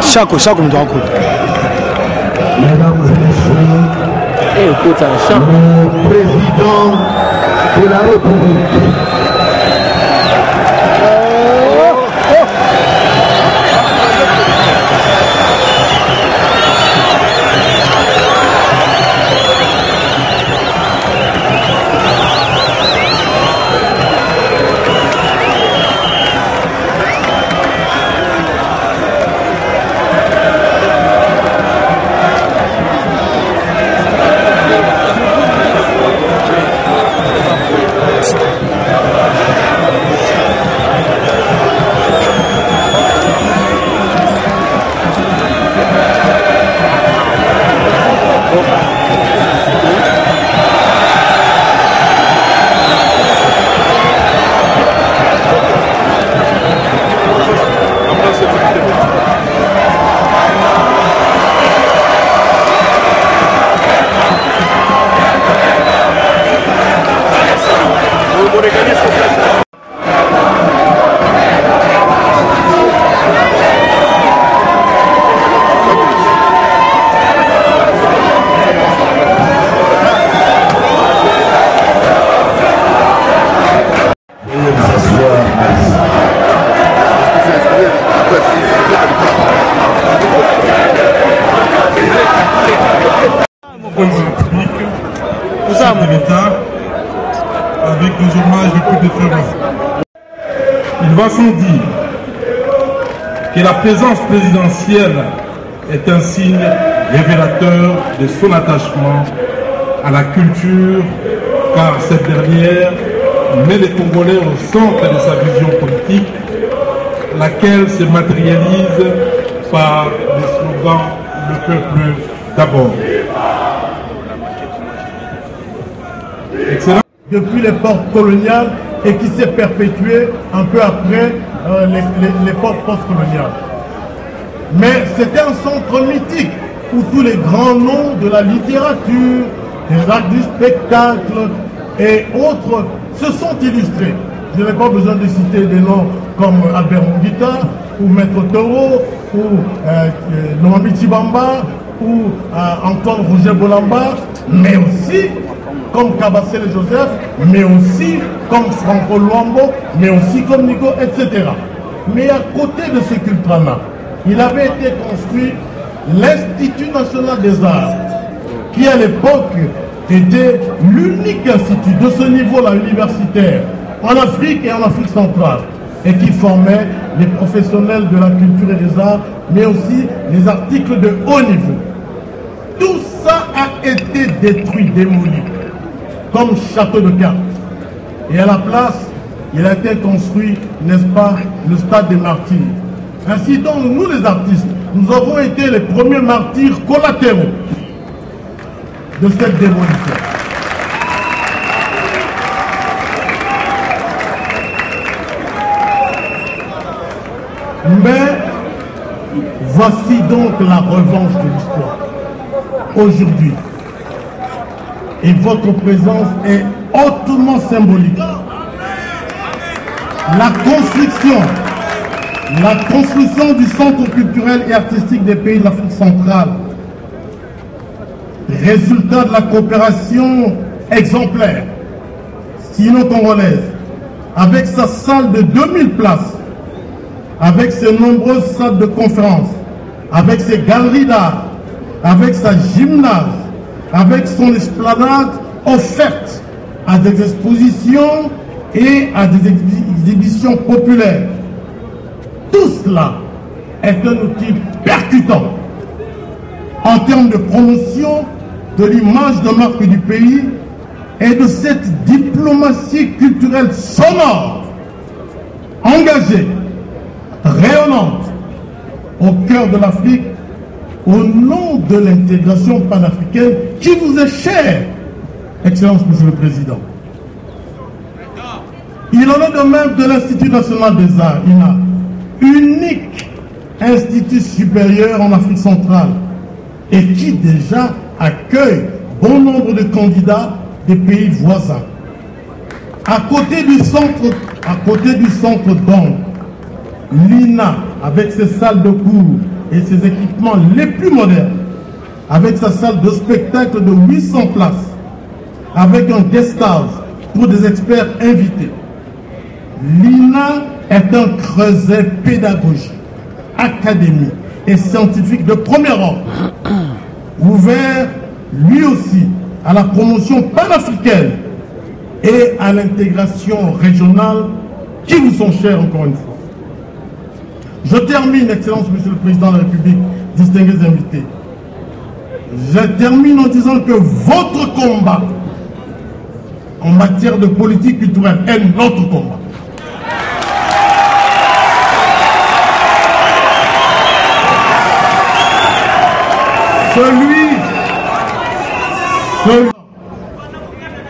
Chaco, nous devons écouter. Mesdames et messieurs, le président de la République. Avec nos hommages les plus déférents. Il va sans dire que la présence présidentielle est un signe révélateur de son attachement à la culture, car cette dernière met les Congolais au centre de sa vision politique, laquelle se matérialise par le slogan « Le peuple d'abord ». Excellent. Depuis l'époque coloniale et qui s'est perpétuée un peu après l'époque post-coloniale. Mais c'était un centre mythique où tous les grands noms de la littérature, des arts du spectacle et autres se sont illustrés. Je n'ai pas besoin de citer des noms comme Albert Mungita ou Maître Toro ou Nomami Tshibamba ou Antoine Roger Bolamba, mais aussi comme Kabasele Joseph, mais aussi comme Franco Luambo, mais aussi comme Nico, etc. Mais à côté de ce Cultrana, il avait été construit l'Institut national des arts, qui à l'époque était l'unique institut de ce niveau-là universitaire en Afrique et en Afrique centrale, et qui formait les professionnels de la culture et des arts, mais aussi les articles de haut niveau. Tout ça a été détruit, démoli, comme château de cartes. Et à la place, il a été construit, n'est-ce pas, le stade des martyrs. Ainsi donc, nous les artistes, nous avons été les premiers martyrs collatéraux de cette démolition. Mais voici donc la revanche de l'histoire. Aujourd'hui, et votre présence est hautement symbolique. La construction du centre culturel et artistique des pays de l'Afrique centrale, résultat de la coopération exemplaire, sino-congolaise, avec sa salle de 2000 places, avec ses nombreuses salles de conférences, avec ses galeries d'art, avec sa gymnase, avec son esplanade offerte à des expositions et à des exhibitions populaires. Tout cela est un outil percutant en termes de promotion de l'image de marque du pays et de cette diplomatie culturelle sonore, engagée, rayonnante, au cœur de l'Afrique, au nom de l'intégration panafricaine qui vous est chère, Excellence Monsieur le Président. Il en est de même de l'Institut national des arts, INA, unique institut supérieur en Afrique centrale et qui déjà accueille bon nombre de candidats des pays voisins. À côté du centre d'Ong, l'INA, avec ses salles de cours et ses équipements les plus modernes, avec sa salle de spectacle de 800 places, avec un guest house pour des experts invités. L'INA est un creuset pédagogique, académique et scientifique de premier ordre, ouvert lui aussi à la promotion panafricaine et à l'intégration régionale qui vous sont chers encore une fois. Je termine, Excellence, Monsieur le Président de la République, distingués invités. Je termine en disant que votre combat en matière de politique culturelle est notre combat. Celui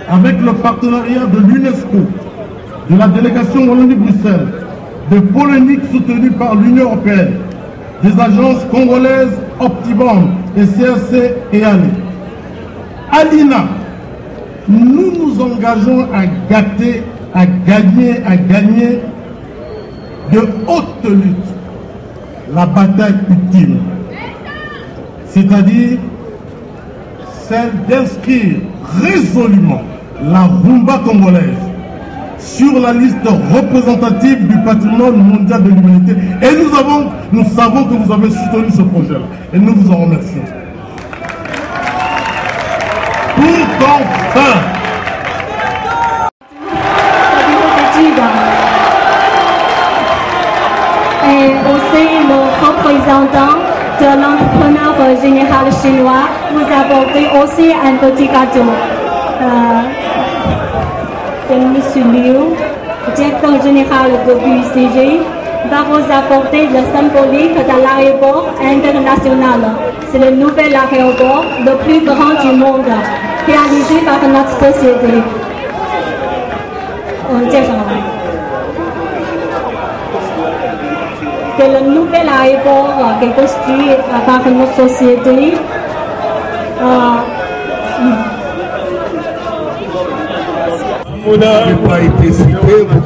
avec le partenariat de l'UNESCO, de la délégation Wallonie-Bruxelles, de polémiques soutenues par l'Union européenne, des agences congolaises Optiband et CRC et ALI. À l'INA, nous nous engageons à gagner de haute lutte la bataille ultime, c'est-à-dire celle d'inscrire résolument la rumba congolaise sur la liste représentative du patrimoine mondial de l'humanité. Et nous savons que vous avez soutenu ce projet-là. Et nous vous en remercions. Pour qu'enfin, et aussi le représentant de l'entrepreneur général chinois vous apporter aussi un petit cadeau. Monsieur Liu, directeur général de BUCG, va vous apporter le symbolique de l'aéroport international. C'est le nouvel aéroport, le plus grand du monde, réalisé par notre société. C'est le nouvel aéroport qui est construit par notre société. Je n'ai pas été cité, vous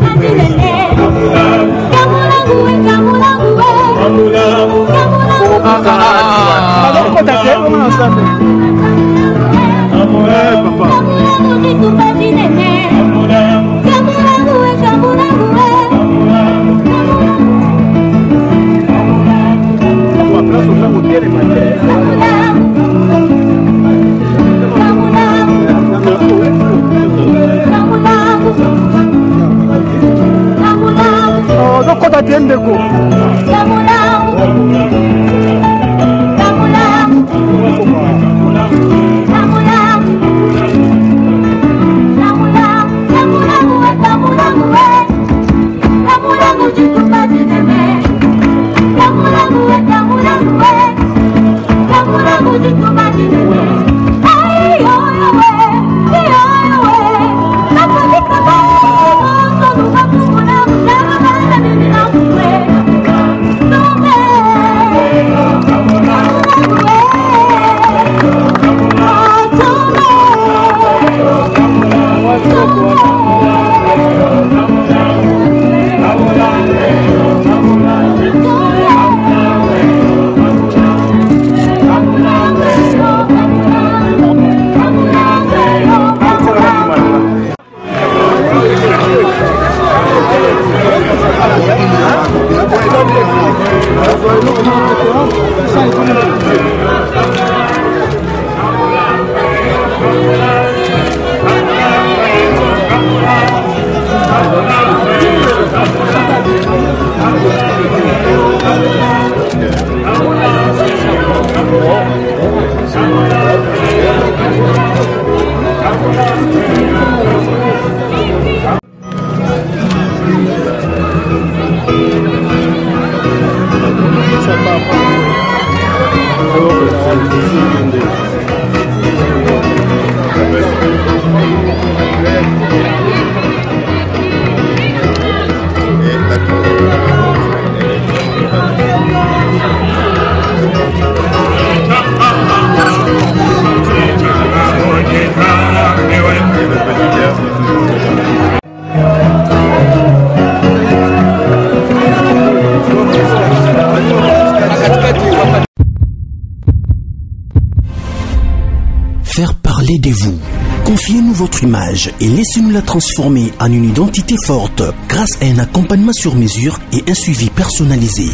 Parlez de vous. Confiez-nous votre image et laissez-nous la transformer en une identité forte grâce à un accompagnement sur mesure et un suivi personnalisé.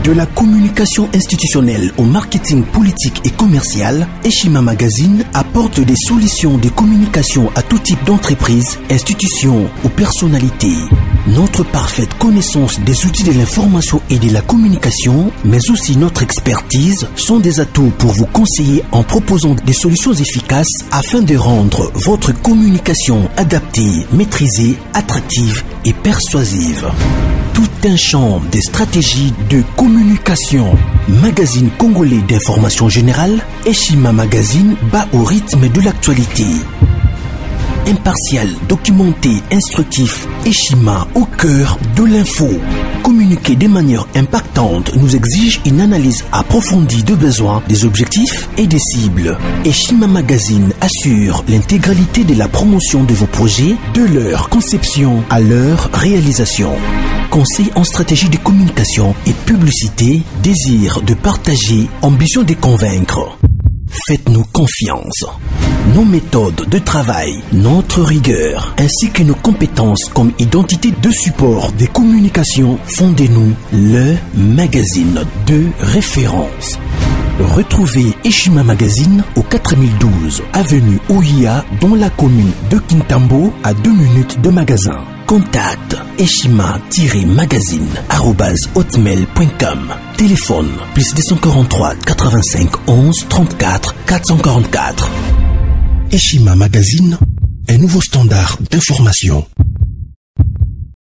De la communication institutionnelle au marketing politique et commercial, Eshima Magazine apporte des solutions de communication à tout type d'entreprise, institutions ou personnalités. Notre parfaite connaissance des outils de l'information et de la communication, mais aussi notre expertise, sont des atouts pour vous conseiller en proposant des solutions efficaces afin de rendre votre communication adaptée, maîtrisée, attractive et persuasive. Tout un champ des stratégies de communication. Magazine congolais d'information générale, Eshima Magazine bat au rythme de l'actualité. Impartial, documenté, instructif, Eshima au cœur de l'info. Communiquer de manière impactante nous exige une analyse approfondie de besoins, des objectifs et des cibles. Eshima Magazine assure l'intégralité de la promotion de vos projets, de leur conception à leur réalisation. Conseil en stratégie de communication et publicité, désir de partager, ambition de convaincre. Faites-nous confiance. Nos méthodes de travail, notre rigueur, ainsi que nos compétences comme identité de support des communications font de nous le magazine de référence. Retrouvez Eshima Magazine au 4012 avenue Ouya dans la commune de Kintambo à 2 minutes de magasin. Contact eshima-magazine@hotmail.com. Téléphone +243 85 11 34 444. Eshima Magazine, un nouveau standard d'information.